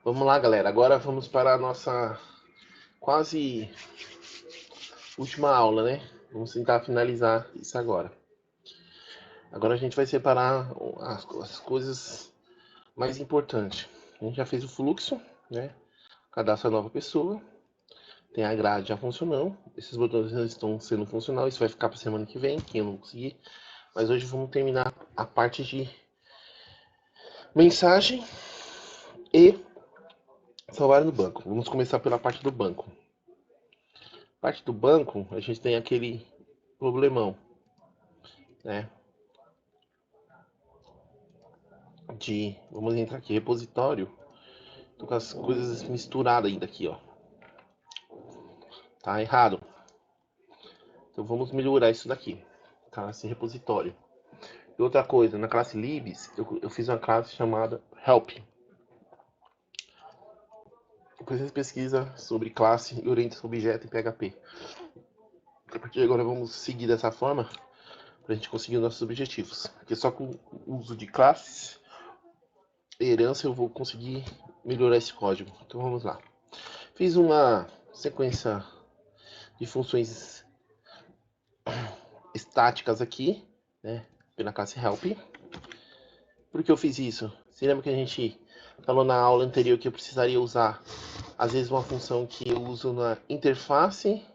Vamos lá, galera. Agora vamos para a nossa quase última aula, né? Vamos tentar finalizar isso agora. Agora a gente vai separar as coisas mais importantes. A gente já fez o fluxo, né? Cadastra a nova pessoa. Tem a grade já funcionando. Esses botões já estão sendo funcional. Isso vai ficar para semana que vem, quem eu não conseguir. Mas hoje vamos terminar a parte de mensagem e salário no banco. Vamos começar pela parte do banco. Parte do banco, a gente tem aquele problemão, né? Vamos entrar aqui, repositório. Tô com as coisas misturadas ainda aqui, ó. Tá errado. Então vamos melhorar isso daqui. Classe repositório. E outra coisa, na classe libs, eu fiz uma classe chamada help. Depois vocês pesquisam sobre classe e orientação objeto em PHP. A partir de agora vamos seguir dessa forma para a gente conseguir os nossos objetivos. Porque só com o uso de classes e herança eu vou conseguir melhorar esse código. Então vamos lá. Fiz uma sequência de funções estáticas aqui, né? Pela classe help. Por que eu fiz isso? Você lembra que a gente falou na aula anterior que eu precisaria usar, às vezes, uma função que eu uso na interface,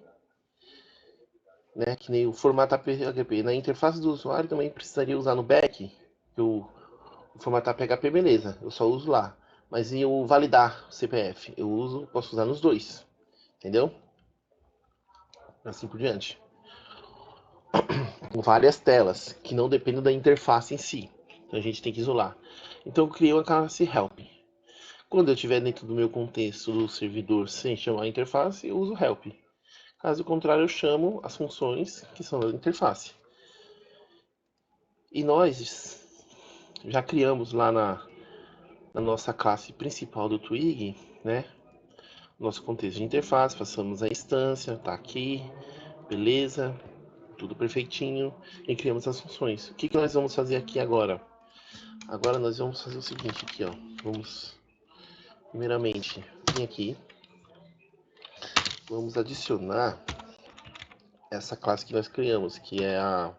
né? Que nem o formatar PHP. Na interface do usuário também precisaria usar no back, o formatar PHP, beleza, eu só uso lá. Mas e o validar CPF? Posso usar nos dois, entendeu? Assim por diante. Com várias telas que não dependem da interface em si. Então a gente tem que isolar. Então eu criei uma classe help. Quando eu estiver dentro do meu contexto do servidor sem chamar a interface, eu uso help. Caso contrário, eu chamo as funções que são da interface. E nós já criamos lá na nossa classe principal do Twig, né? Nosso contexto de interface, passamos a instância, tá aqui, beleza, tudo perfeitinho, e criamos as funções. O que nós vamos fazer aqui agora? Agora nós vamos fazer o seguinte aqui, ó. Vamos, primeiramente, vir aqui. Vamos adicionar essa classe que nós criamos, que é a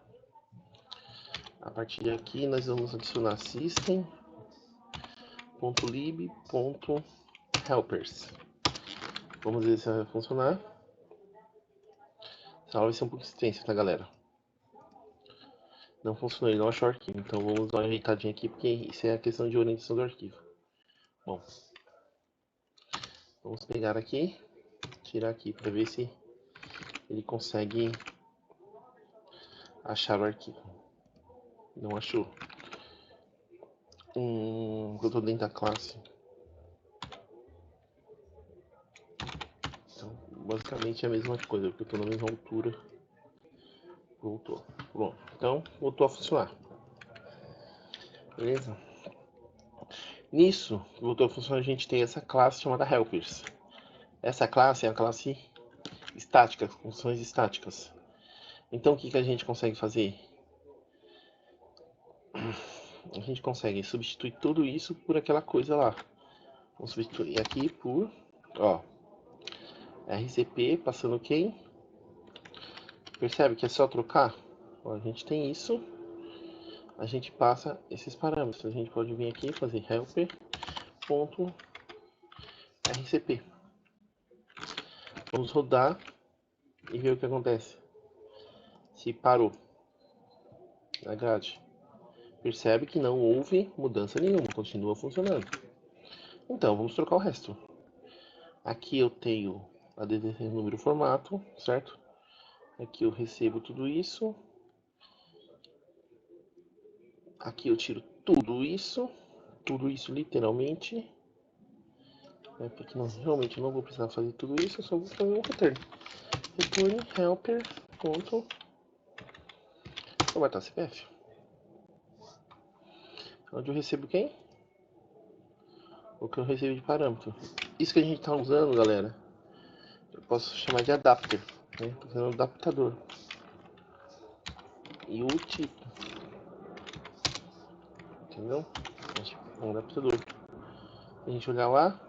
partir daqui nós vamos adicionar system.lib.helpers. Vamos ver se vai funcionar. Essa aula vai ser um pouco extensa, tá, galera? Não funcionou, ele não achou o arquivo. Então vamos dar uma ajeitadinha aqui, porque isso é a questão de orientação do arquivo. Bom, vamos pegar aqui, tirar aqui para ver se ele consegue achar o arquivo. Não achou. Eu tô dentro da classe. Então, basicamente é a mesma coisa, porque eu tô na mesma altura. Voltou. Pronto. Então, voltou a funcionar. Beleza? Nisso, voltou a funcionar, a gente tem essa classe chamada helpers. Essa classe é a classe estática, funções estáticas. Então, o que a gente consegue fazer? A gente consegue substituir tudo isso por aquela coisa lá. Vamos substituir aqui por, ó, RCP passando quem? Percebe que é só trocar? Ó, a gente tem isso, a gente passa esses parâmetros. A gente pode vir aqui e fazer helper.rcp. Vamos rodar e ver o que acontece. Se parou na grade. Percebe que não houve mudança nenhuma, continua funcionando. Então, vamos trocar o resto. Aqui eu tenho a DDD número formato, certo? Aqui eu recebo tudo isso. Aqui eu tiro tudo isso literalmente. Porque realmente eu não vou precisar fazer tudo isso, eu só vou fazer um return. Return helper. Vou botar CPF. Onde eu recebo quem? O que eu recebo de parâmetro. Isso que a gente está usando, galera, eu posso chamar de adapter, né? Estou usando um adaptador. E o tipo, entendeu? Um adaptador. Se a gente olhar lá,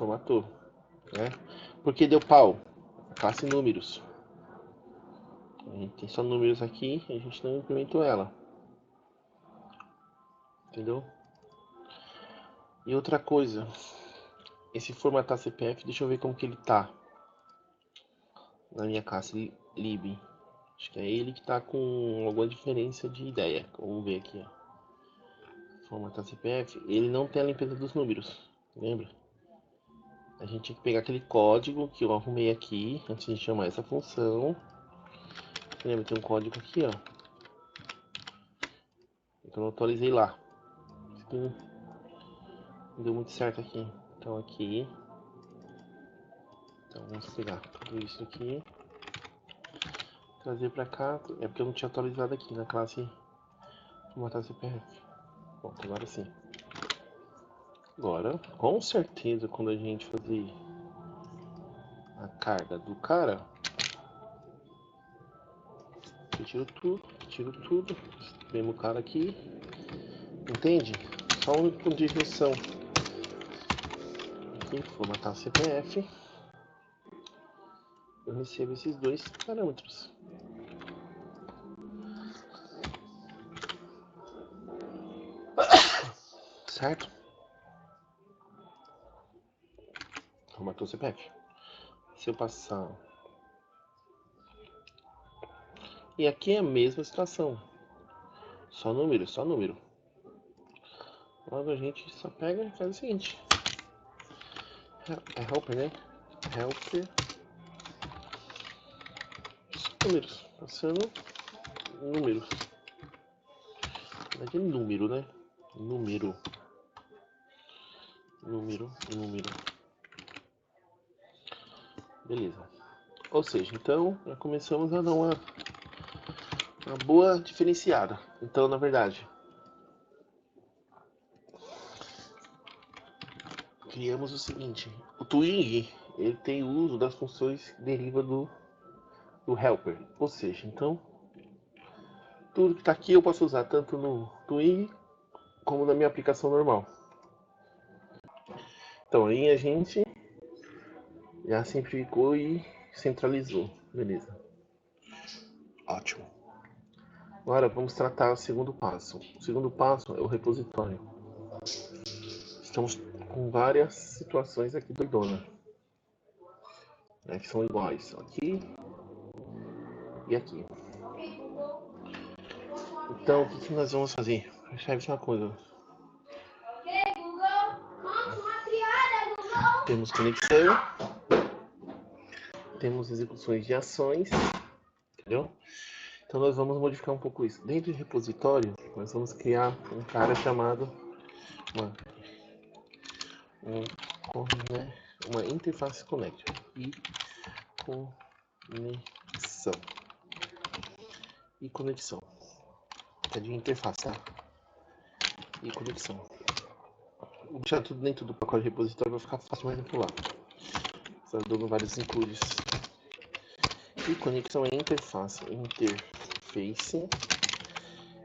Formatou, né? Porque deu pau? Classe números. A gente tem só números aqui, a gente não implementou ela. Entendeu? E outra coisa, esse formatar CPF, deixa eu ver como que ele tá na minha classe lib. Acho que é ele que tá com alguma diferença de ideia. Vamos ver aqui, ó. Formatar CPF, ele não tem a limpeza dos números, lembra? A gente tinha que pegar aquele código que eu arrumei aqui antes de chamar essa função. Lembra, tem um código aqui, ó. Então eu atualizei lá. Não deu muito certo aqui. Então aqui. Então vamos pegar tudo isso aqui. Trazer pra cá. É porque eu não tinha atualizado aqui na classe formatar CPF. Bom, agora sim. Agora, com certeza, quando a gente fazer a carga do cara, eu tiro tudo, mesmo cara aqui, entende? Só um ponto de junção. Aqui, formatar CPF, eu recebo esses dois parâmetros. Certo? Formatou CPF. Se eu passar... E aqui é a mesma situação. Só número, só número. Logo a gente só pega e faz o seguinte. É helper, né? Helper. Números. Passando números. Na verdade é número, né? Número. Beleza. Ou seja, então já começamos a dar uma boa diferenciada. Então, na verdade, criamos o seguinte: o Twig ele tem uso das funções que deriva do helper. Ou seja, então tudo que está aqui eu posso usar tanto no Twig como na minha aplicação normal. Então aí a gente já simplificou e centralizou. Beleza. Ótimo. Agora vamos tratar o segundo passo. O segundo passo é o repositório. Estamos com várias situações aqui doidona, né, que são iguais aqui e aqui. Então, o que nós vamos fazer? Percebe uma coisa. Temos conexão, temos execuções de ações, entendeu? Então nós vamos modificar um pouco isso. Dentro do repositório, nós vamos criar um cara chamado uma interface connector e conexão. É de interface, tá? E conexão. Vou deixar tudo dentro do pacote de repositório, vai ficar fácil manipular. Só dando vários includes. E conexão é interface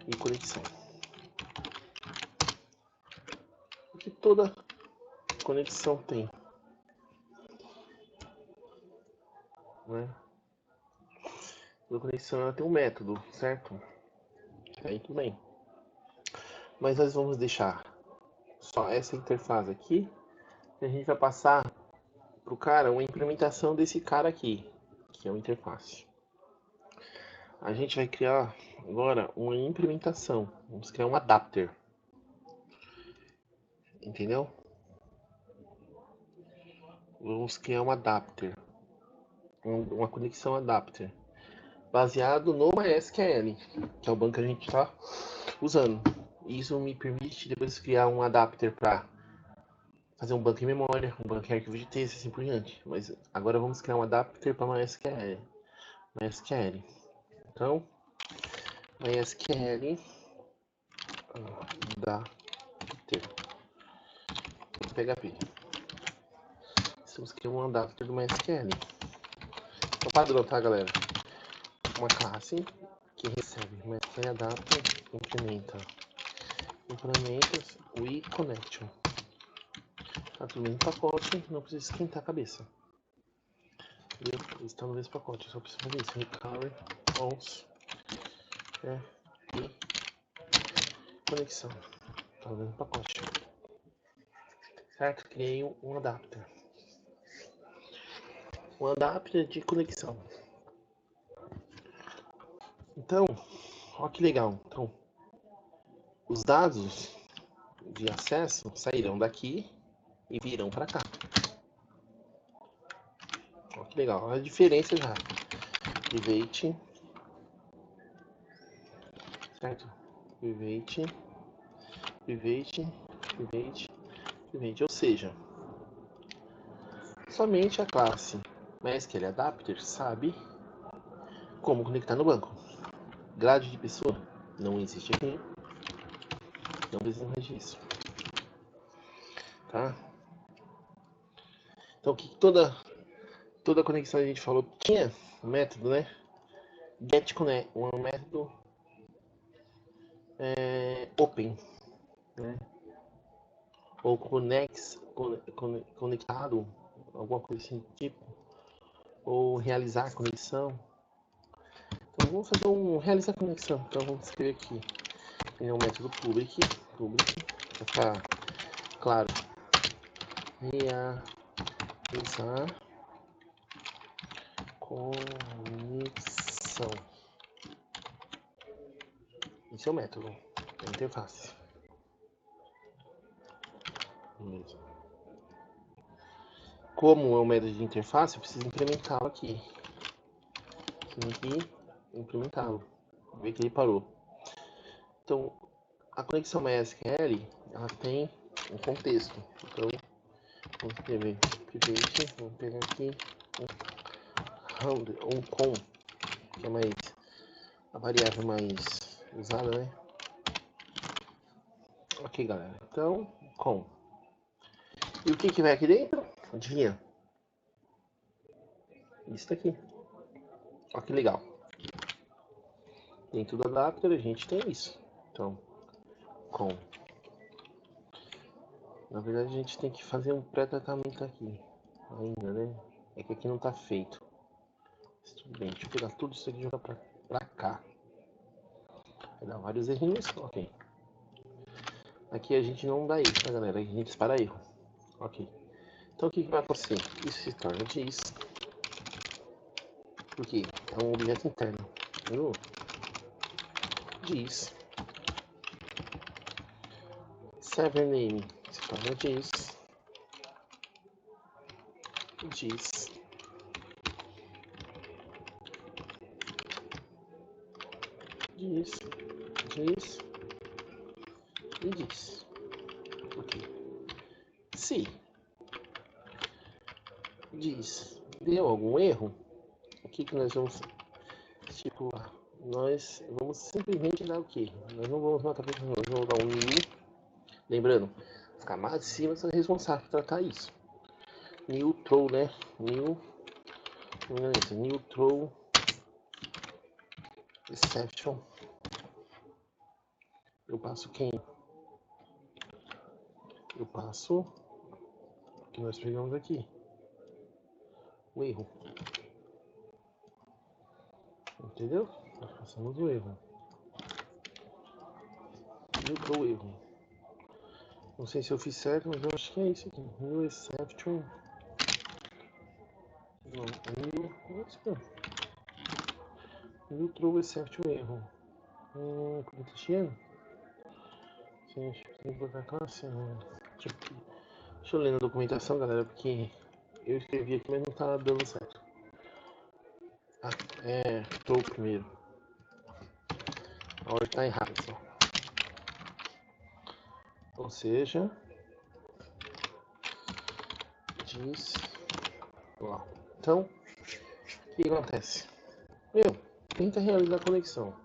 e conexão. O que toda conexão tem, né? Toda conexão ela tem um método, certo? Aí tudo bem. Mas nós vamos deixar só essa interface aqui. E a gente vai passar pro cara uma implementação desse cara aqui, que é o interface. A gente vai criar agora uma implementação. Vamos criar um adapter. Entendeu? Vamos criar um adapter. Uma conexão adapter. Baseado no MySQL, que é o banco que a gente está usando. Isso me permite depois criar um adapter para fazer um banco em memória, um banco em arquivo de texto, assim por diante. Mas agora vamos criar um adapter para MySQL. Então, MySQL adapter PHP. Estamos criando um adapter do MySQL. É o padrão, tá, galera? Uma classe que recebe MySQL adapter, implementa o connection. Tá tudo no mesmo pacote, não precisa esquentar a cabeça. Está no mesmo pacote, só precisa fazer isso. Recovery, ons, e conexão. Tá no mesmo pacote. Certo? Criei um adapter. Um adapter de conexão. Então, olha que legal. Então, os dados de acesso sairão daqui e virão para cá. Olha que legal. Olha a diferença já. Private. Certo? Private. Ou seja, somente a classe MySQL Adapter sabe como conectar no banco. Grade de pessoa não existe aqui. Não precisa mais disso. Tá? Então, o que toda conexão a gente falou tinha um método, né? GetConnect, um método open, né? Ou conectado, alguma coisa assim tipo, ou realizar conexão. Então vamos fazer realizar conexão. Então vamos escrever aqui. Tem um método public, para ficar claro. Realizar conexão. Esse é o método, a interface. Beleza. Como é um método de interface, eu preciso implementá-lo aqui. Tenho que implementá-lo. Ver que ele parou. Então, a conexão MySQL, ela tem um contexto. Então, vamos escrever private, vamos pegar aqui um com, que é mais a variável mais usada, né? Ok, galera. Então, com. E o que vai aqui dentro? Adivinha? Isso daqui. Olha que legal. Dentro do adapter a gente tem isso. Então, com. Na verdade a gente tem que fazer um pré-tratamento aqui. Ainda, né? É que aqui não tá feito. Mas tudo bem, deixa eu pegar tudo isso aqui e jogar pra cá. Vai dar vários errinhos, ok. Aqui a gente não dá erro, tá, galera? Aqui a gente dispara erro. Ok. Então o que vai acontecer? Isso se torna diz. Porque é um objeto interno. Viu? Diz. Server name se torna diz. Diz. Diz e diz. Ok. Se diz deu algum erro, o que nós vamos estipular? Nós vamos simplesmente dar o quê? Nós não vamos matar pessoas, nós vamos dar um new. Lembrando, as camadas de cima são responsáveis por tratar isso. New throw, né? New throw exception. Eu passo quem? Eu passo o que nós pegamos aqui. O erro. Entendeu? Nós passamos o erro. New throw erro. Não sei se eu fiz certo, mas eu acho que é isso aqui. New exception. Não, new throw exception erro. Cristiano? Sim, tem que botar classe. Deixa eu ler na documentação, galera, porque eu escrevi aqui, mas não tá dando certo. Throw primeiro. A hora tá errada só. Ou seja, diz. Ó. Então, o que acontece? Tenta realizar a conexão.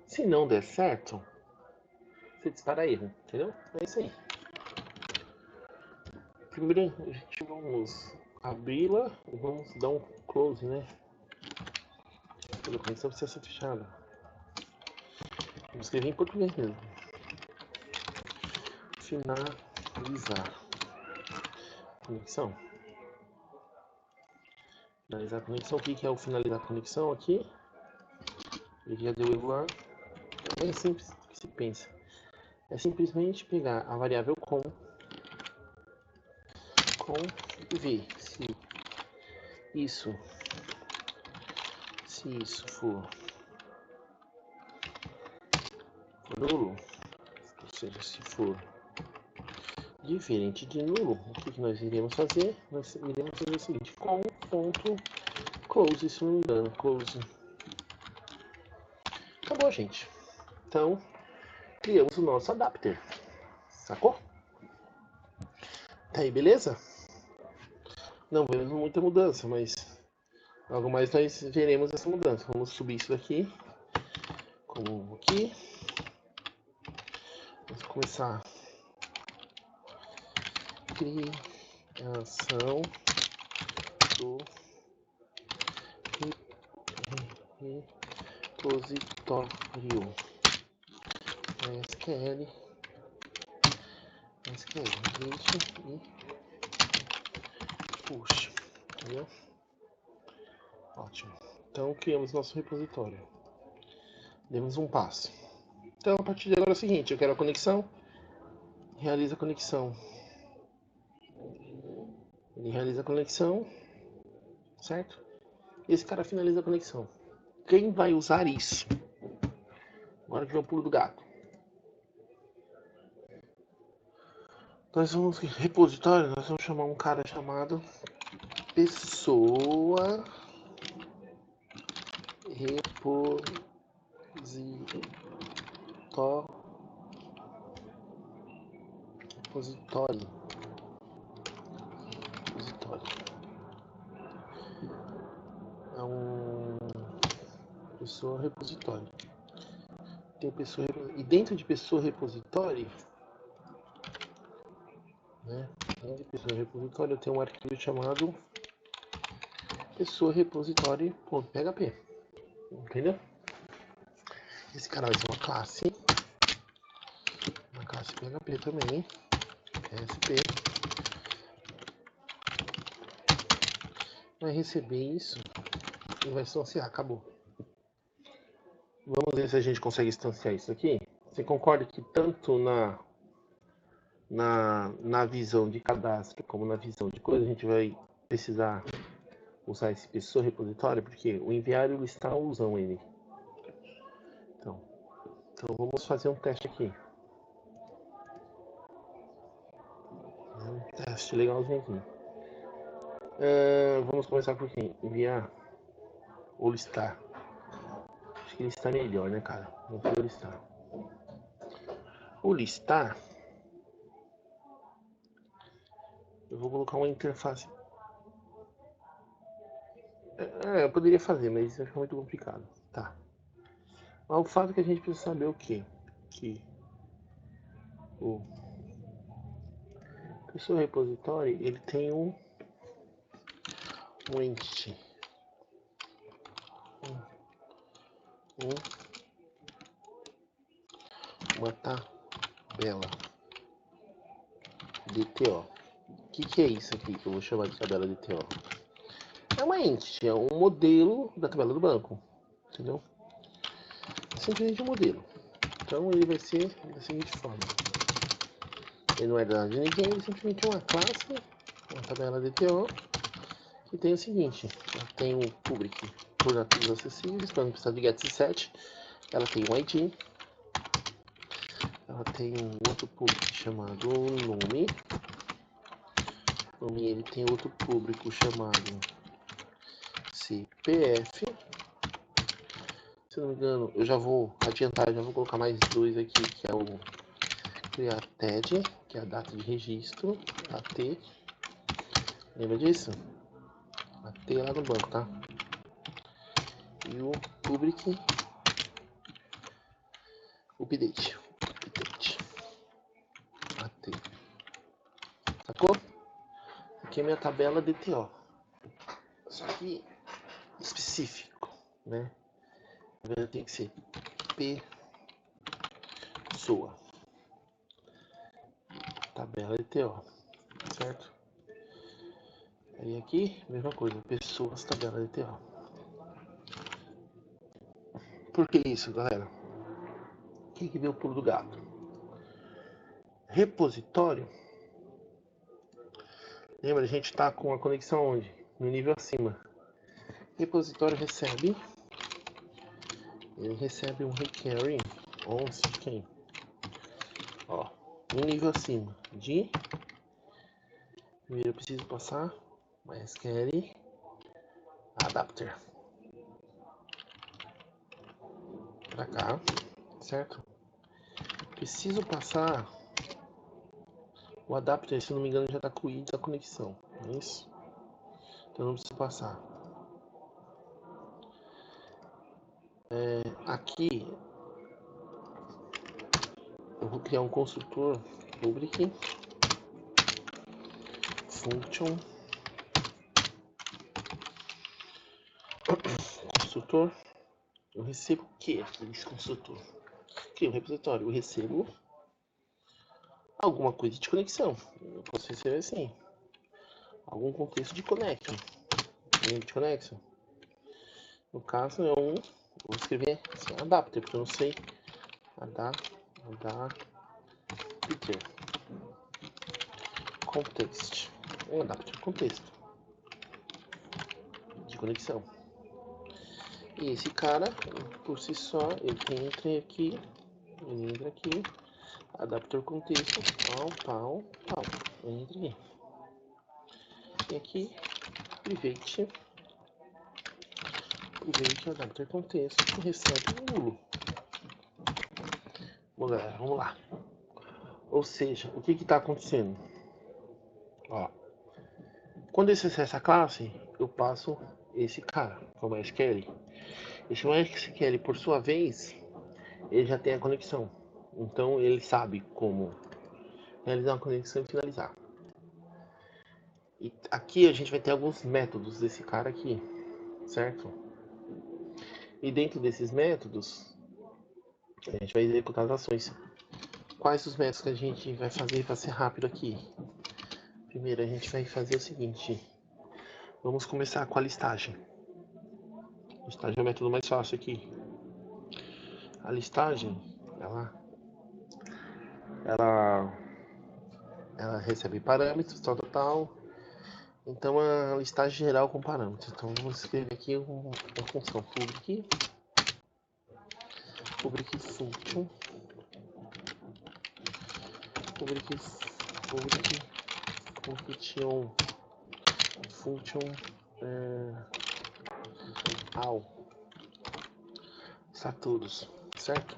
Se não der certo, você dispara erro, entendeu? É isso aí. Primeiro, a gente vamos abri-la e vamos dar um close, né? A conexão precisa ser fechada. Vou escrever em português mesmo. Finalizar. conexão. Finalizar a conexão. O que é o finalizar a conexão aqui? Ele já deu erro lá. É simples o que se pensa. É simplesmente pegar a variável com e ver se isso for nulo, ou seja, se for diferente de nulo, o que nós iremos fazer? Nós iremos fazer o seguinte, com ponto close, se não me engano, close. Acabou, gente. Então, criamos o nosso adapter. Sacou? Tá aí, beleza? Não vemos muita mudança, mas logo mais nós veremos essa mudança. Vamos subir isso daqui. Como aqui. Vamos começar. Criação do repositório SQL read e push, entendeu? Ótimo. Então criamos nosso repositório. Demos um passo. Então a partir de agora é o seguinte, eu quero a conexão, realiza a conexão. Ele realiza a conexão, certo? Esse cara finaliza a conexão. Quem vai usar isso? Agora que vem o pulo do gato. Nós vamos repositório, nós vamos chamar um cara chamado pessoa repositório. É um pessoa repositório. Tem pessoa e dentro de pessoa repositório, né? Dentro de pessoa repositório eu tenho um arquivo chamado pessoa repositório.php. Entendeu? Esse cara vai ser uma classe PHP também, PSP. Vai receber isso e vai instanciar, acabou. Vamos ver se a gente consegue instanciar isso aqui. Você concorda que tanto na visão de cadastro como na visão de coisa a gente vai precisar usar esse pessoa repositório, porque o enviar e o listar usam ele. Então vamos fazer um teste aqui. Um teste legalzinho aqui. Vamos começar por quem? Enviar ou listar. Acho que listar é melhor, né, cara? Vamos fazer o listar. O listar, eu vou colocar uma interface. Eu poderia fazer, mas vai ficar muito complicado. Tá. Mas o fato é que a gente precisa saber o quê? Que o pessoa repositório, ele tem um entity. Uma tabela DTO. O que é isso aqui que eu vou chamar de tabela DTO? É uma entity, é um modelo da tabela do banco. Entendeu? É simplesmente um modelo. Então ele vai ser da seguinte forma. Ele não é dado de ninguém, ele simplesmente é uma classe, uma tabela DTO, que tem o seguinte, ela tem um public por nativos acessíveis, para não precisar de get7, ela tem um ID, ela tem um outro public chamado nome, ele tem outro público chamado CPF, se não me engano, eu já vou adiantar, já vou colocar mais dois aqui, que é o criar TED, que é a data de registro, AT, lembra disso? AT lá no banco, tá? E o public update AT, sacou? Aqui é a minha tabela DTO, só que específico, né? Tem que ser pessoa, tabela DTO, certo? E aqui, mesma coisa, pessoas, tabela DTA. Por que isso, galera? O que deu o pulo do gato? Repositório. Lembra, a gente está com a conexão onde? No nível acima. Repositório recebe. Ele recebe um require once de quem? Ó, no nível acima de. Primeiro eu preciso passar MySQL adapter para cá, certo? Preciso passar o adapter, se não me engano, já está com o ID da conexão, não é isso? Então eu não preciso passar. Aqui eu vou criar um construtor public function construtor. Eu recebo o que desse construtor? Crio um repositório, eu recebo alguma coisa de conexão. Eu posso receber assim, algum contexto de connection. De connection. No caso é um, vou escrever assim, adapter, porque eu não sei adapter context, um adapter contexto de conexão. E esse cara, por si só, ele entra aqui, adapter contexto, pau, entra aqui. E aqui, private adapter contexto, recebe um nulo. Bom, galera, vamos lá. Ou seja, o que está acontecendo? Ó, quando esse acessa a classe, eu passo esse cara, que é o MySQL. Esse MySQL, por sua vez, ele já tem a conexão. Então ele sabe como realizar uma conexão e finalizar. E aqui a gente vai ter alguns métodos desse cara aqui, certo? E dentro desses métodos, a gente vai executar as ações. Quais os métodos que a gente vai fazer para ser rápido aqui? Primeiro a gente vai fazer o seguinte. Vamos começar com a listagem. A listagem é o método mais fácil aqui. A listagem, ela recebe parâmetros, tal. Então a listagem geral com parâmetros. Então vamos escrever aqui uma função public function all listar todos, certo?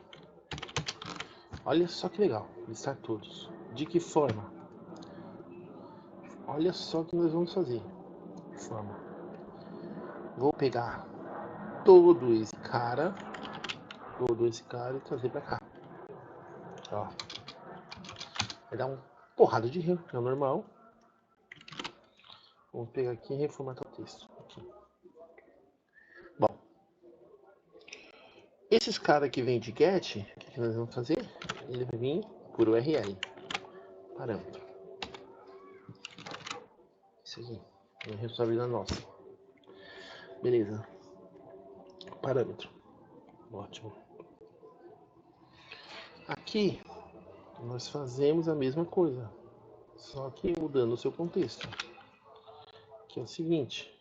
Olha só que legal, listar todos. De que forma? Olha só o que nós vamos fazer. Forma. Vou pegar todo esse cara e trazer pra cá. Ó. Vai dar uma porrada de erro, é normal. Vamos pegar aqui e reformatar o texto. Aqui. Bom. Esses caras que vem de get, o que nós vamos fazer? Ele vai vir por URL. Parâmetro. Isso aqui. É responsabilidade nossa. Beleza. Parâmetro. Ótimo. Aqui nós fazemos a mesma coisa, só que mudando o seu contexto. Que é o seguinte.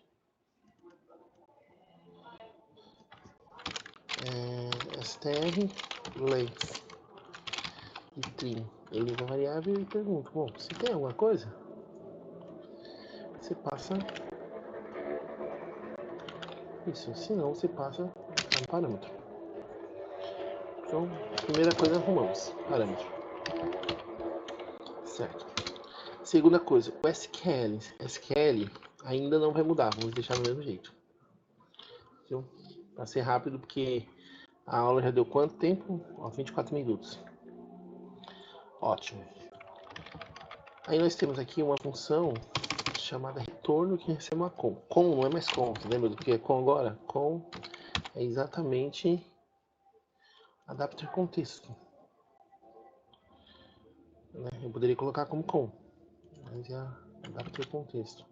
str length e trim. Ele é uma variável e pergunta, bom, se tem alguma coisa, você passa isso, se não, você passa um parâmetro. Então, primeira coisa, arrumamos parâmetro. Certo. Segunda coisa, o SQL ainda não vai mudar, vamos deixar do mesmo jeito. Para ser rápido, porque a aula já deu quanto tempo? 24 minutos. Ótimo. Aí nós temos aqui uma função chamada retorno que recebe uma com. Com não é mais com, você lembra do que é com agora? Com é exatamente adapter contexto. Eu poderia colocar como com, mas é adapter contexto.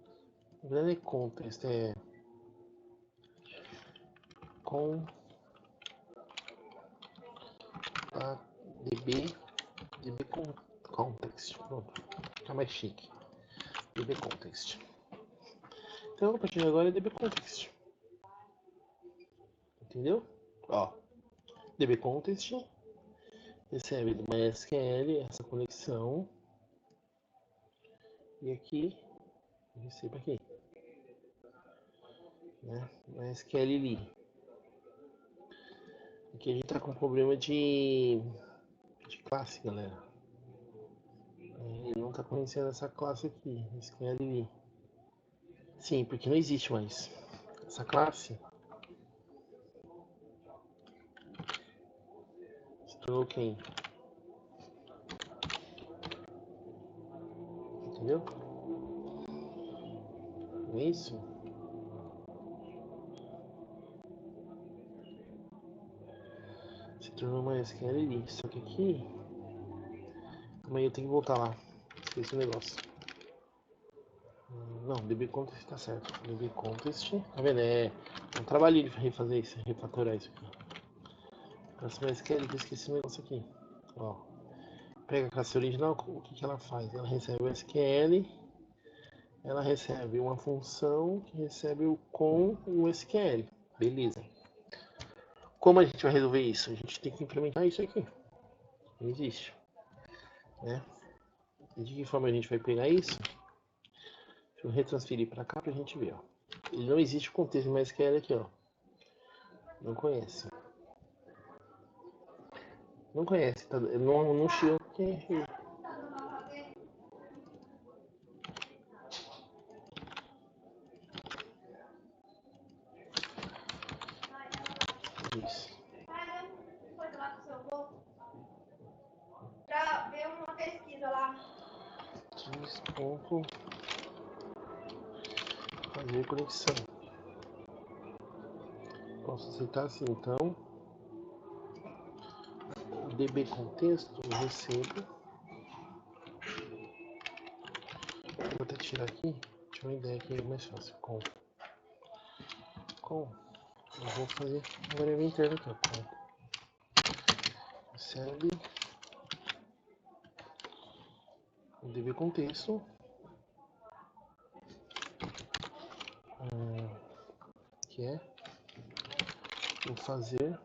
não é context, é com a DB context. Pronto, fica mais chique. DB context. Então, a partir de agora é DB context. Entendeu? Ó, DB context recebe do MySQL essa conexão. E aqui, receba aqui. Né? MySQL li. Aqui a gente tá com problema de classe, galera. Ele não tá conhecendo essa classe aqui, SQL li. Sim, porque não existe mais. Essa classe se tornou quem? Entendeu? Não é isso? Se tornou uma SQL li. Só que aqui... Amanhã eu tenho que voltar lá. Esqueci o negócio. Não, DB Contest tá certo. DB Contest, tá vendo? É um trabalhinho de refazer isso, refatorar isso aqui. Próxima SQL que eu esqueci o negócio aqui. Ó. Pega a classe original, o que, que ela faz? Ela recebe o SQL, ela recebe uma função que recebe o com o SQL. Beleza. Como a gente vai resolver isso? A gente tem que implementar isso aqui. Não existe. Né? E de que forma a gente vai pegar isso? Deixa eu retransferir para cá para a gente ver. Ó. Ele não existe o contexto mais SQL aqui. Ó. Não conhece. Não conhece. Tá? Não chegou aqui. Isso. Pra ver uma pesquisa lá. Ponto. Fazer conexão. Posso aceitar assim, então. O DB contexto eu recebo. Vou até tirar aqui. Deixa eu uma ideia aqui, é mais fácil. Com. Eu vou fazer uma variável interna aqui, ó. Recebe. O DB contexto. Que é. Vou fazer.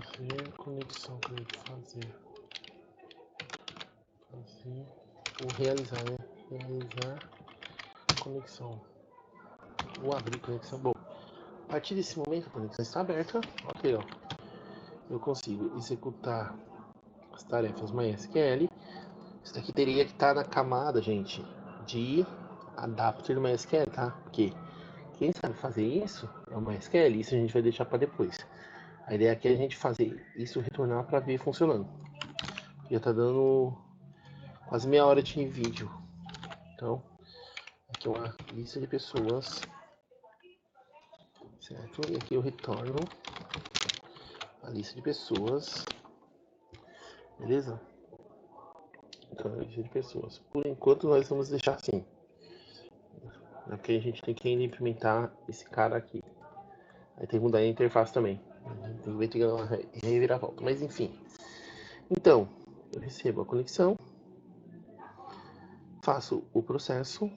Fazer conexão que eu tenho que fazer. Ou realizar, né? Realizar conexão. Ou abrir conexão. Bom, a partir desse momento a conexão está aberta. Ok, ó. Eu consigo executar as tarefas MySQL. Isso daqui teria que estar na camada, gente, de adapter do MySQL, tá? Porque quem sabe fazer isso é o MySQL. Isso a gente vai deixar para depois. A ideia aqui é a gente fazer isso retornar para ver funcionando. Já tá dando quase meia hora de vídeo. Então, aqui é uma lista de pessoas, certo? E aqui eu retorno a lista de pessoas, beleza? Então, a lista de pessoas. Por enquanto, nós vamos deixar assim. Porque a gente tem que ainda implementar esse cara aqui. Aí tem que mudar a interface também. Tem que dar uma reviravolta. Mas enfim. Então, eu recebo a conexão. Faço o processo.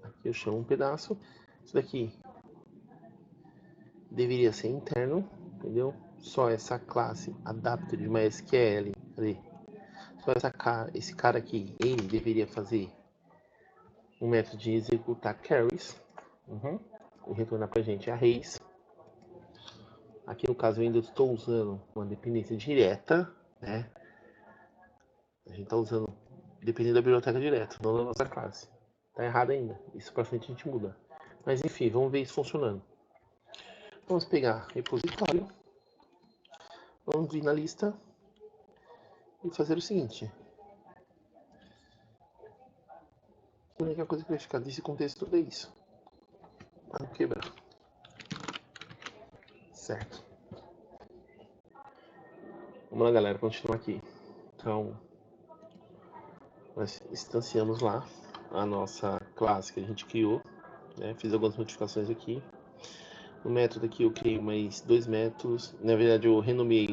Aqui eu chamo um pedaço. Isso daqui deveria ser interno, entendeu? Só essa classe adapter de MySQL, ali. Só esse cara aqui, ele deveria fazer um método de executar carries, e retornar pra gente arrays. Aqui no caso eu ainda estou usando uma dependência direta, né? A gente está usando dependendo da biblioteca direta, não da nossa classe. Tá errado ainda. Isso pra frente a gente muda. Mas enfim, vamos ver isso funcionando. Vamos pegar repositório. Vamos vir na lista e fazer o seguinte. A única coisa que vai ficar desse contexto é isso. para não quebrar. Certo. Vamos lá, galera, continuar aqui. Então, nós instanciamos lá a nossa classe que a gente criou, né? Fiz algumas modificações aqui. No método aqui eu criei mais 2 métodos. Na verdade eu renomeei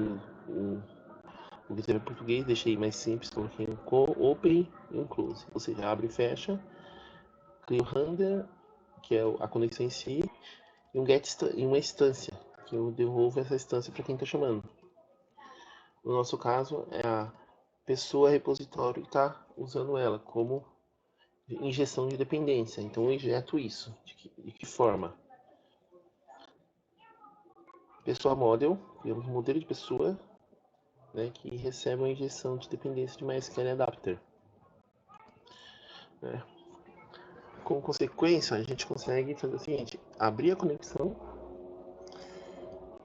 o que teve em português, deixei mais simples, coloquei um open e um close, ou seja, abre e fecha. Crio render, que é a conexão em si, e um get e uma instância, que eu devolvo essa instância para quem está chamando. No nosso caso é a pessoa repositório que está usando ela como injeção de dependência. Então eu injeto isso. De que forma? Pessoa model, criamos um modelo de pessoa, né, que recebe uma injeção de dependência de MySQL Adapter. Né? Com consequência, a gente consegue fazer o seguinte: abrir a conexão,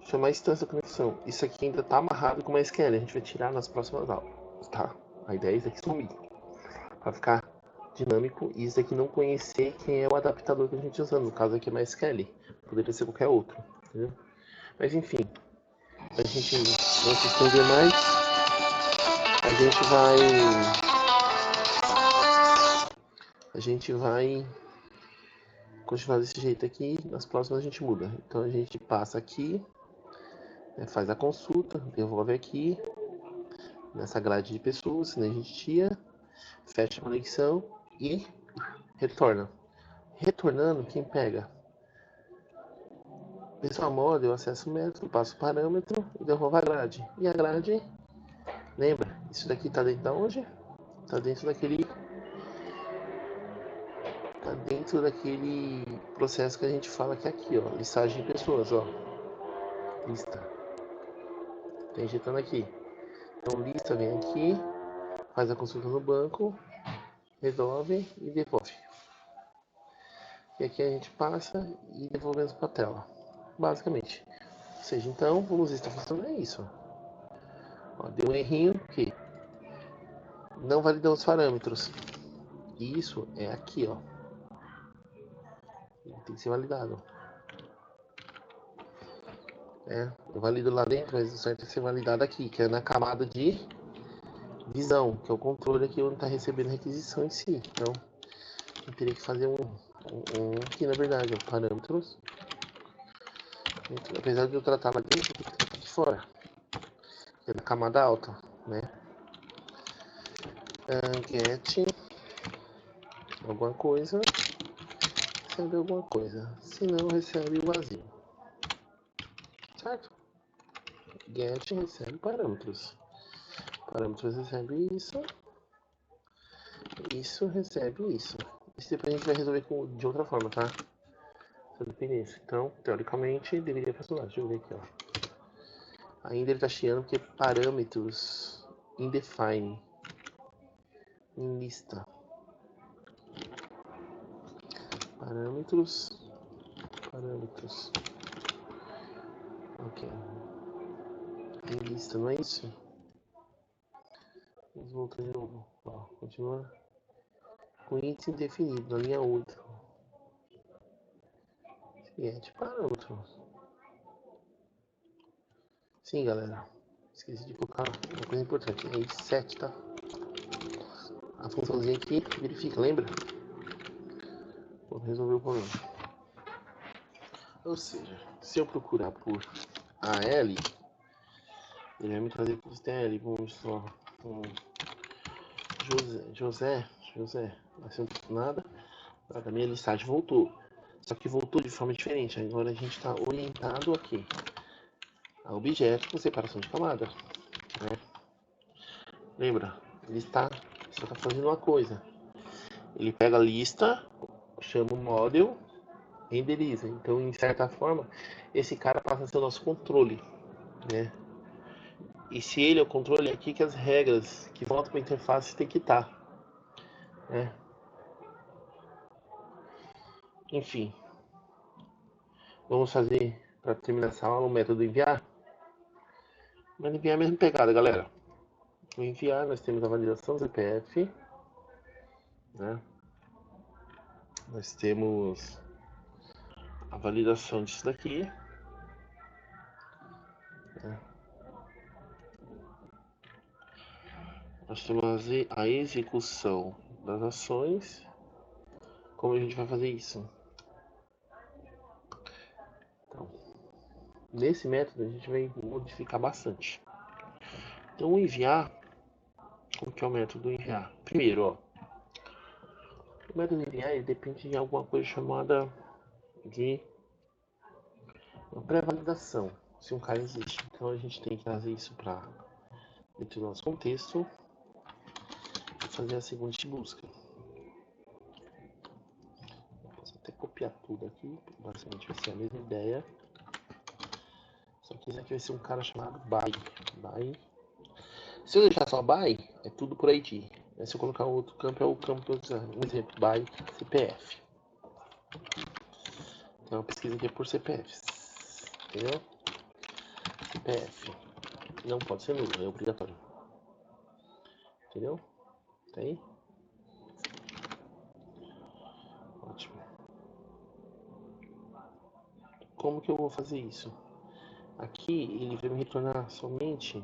chamar a instância da conexão. Isso aqui ainda está amarrado com MySQL, a gente vai tirar nas próximas aulas, tá? A ideia é isso aqui sumir, para ficar dinâmico, e isso aqui não conhecer quem é o adaptador que a gente está usando. No caso aqui é MySQL, poderia ser qualquer outro, entendeu? Mas enfim, a gente não se estender mais, a gente vai continuar desse jeito aqui. Nas próximas a gente muda. Então a gente passa aqui, né, faz a consulta, devolve aqui nessa grade de pessoas que a gente tinha, fecha a conexão e retorna. Retornando, quem pega? Pessoal model, eu acesso o método, passo o parâmetro e devolvo a grade. E a grade, lembra, isso daqui está dentro de onde? Está dentro daquele processo que a gente fala que é aqui, ó, listagem de pessoas, ó, lista, tá injetando aqui. Então lista vem aqui, faz a consulta no banco, resolve e devolve. E aqui a gente passa e devolvemos para a tela, basicamente. Ou seja, então, vamos ver se está funcionando, é isso. Ó, deu um errinho que não validou os parâmetros. E isso é aqui, ó. Tem que ser validado. Eu valido lá dentro, mas o certo é ser validado aqui, que é na camada de visão, que é o controle aqui onde está recebendo a requisição em si. Então, eu teria que fazer aqui, na verdade, ó, parâmetros. Apesar de eu tratar lá dentro, eu tenho que tratar aqui fora, que é na camada alta, né? Get alguma coisa, recebe alguma coisa. Se não, recebe o vazio. Certo? Get recebe parâmetros. Parâmetros recebe isso. Isso recebe isso. Isso depois a gente vai resolver de outra forma, tá? Essa dependência. Então, teoricamente, deveria funcionar. Deixa eu ver aqui, ó. Ainda ele tá chiando porque parâmetros indefine em lista. Parâmetros. Ok. Em lista, não é isso? Vamos voltar de novo. Ó, continua com índice indefinido, na linha 8. Get parâmetros. Sim, galera. Esqueci de colocar uma coisa importante. É 7, tá? A funçãozinha aqui verifica, lembra? Vou resolver o problema. Ou seja, se eu procurar por AL, ele vai me trazer para o TL. Vamos só. José, não ser nada. A minha listagem voltou. Só que voltou de forma diferente. Agora a gente está orientado aqui a objeto com separação de camada. Né? Lembra? Ele só está fazendo uma coisa. Ele pega a lista, chama o model, renderiza. Então, em certa forma, esse cara passa a ser o nosso controle. Né? E se ele é o controle, é aqui que as regras que voltam para a interface tem que estar. Né? Enfim, vamos fazer, para terminar essa aula, o método enviar. Mas enviar é a mesma pegada, galera. No enviar, nós temos a validação CPF. Né? Nós temos a validação disso daqui. Nós temos a execução das ações. Como a gente vai fazer isso? Então, nesse método a gente vai modificar bastante. Então, o enviar, como que é o método enviar? Primeiro, ó, o método enviar ele depende de alguma coisa chamada de uma pré-validação, se um cara existe. Então, a gente tem que trazer isso para dentro do nosso contexto e fazer a seguinte busca. Posso até copiar tudo aqui, basicamente vai ser a mesma ideia. Só que esse aqui vai ser um cara chamado by. Se eu deixar só by, é tudo por ID. Se eu colocar outro campo, é o campo que eu usar. Um exemplo, by CPF. Então, a pesquisa aqui é por CPFs. Entendeu? CPF. Não pode ser nulo, é obrigatório. Entendeu? Tá aí? Ótimo. Como que eu vou fazer isso? Aqui ele vai me retornar somente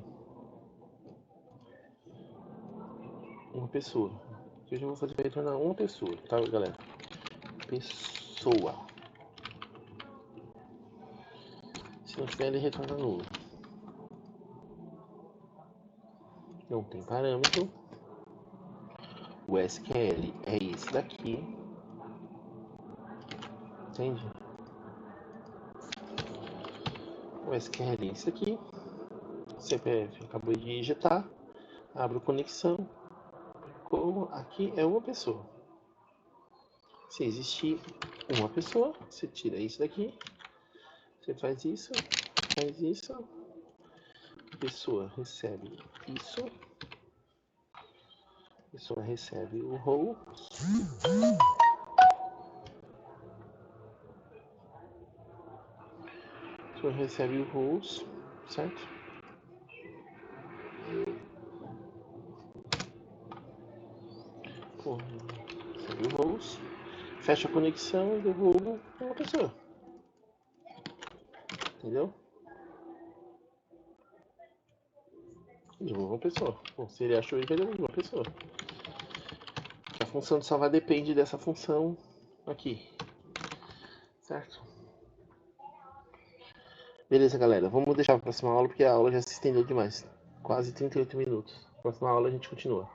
uma pessoa. O que eu já vou fazer para retornar uma pessoa, tá, galera? Pessoa. Se não tiver, ele retorna nulo. Não tem parâmetro. O SQL é esse daqui. Entende? O SQL é esse aqui. CPF acabou de digitar. Abro conexão. Como aqui é uma pessoa. Se existir uma pessoa, você tira isso daqui. Você faz isso. Faz isso. A pessoa recebe isso. A pessoa recebe o role. A pessoa recebe o roles, certo? Recebe o roles. Fecha a conexão e devolvo uma pessoa. Entendeu? Devolvo uma pessoa. Bom, se ele achou, ele vai devolver uma pessoa. A função de salvar depende dessa função aqui. Certo? Beleza, galera. Vamos deixar para a próxima aula, porque a aula já se estendeu demais. Quase 38 minutos. Próxima aula a gente continua.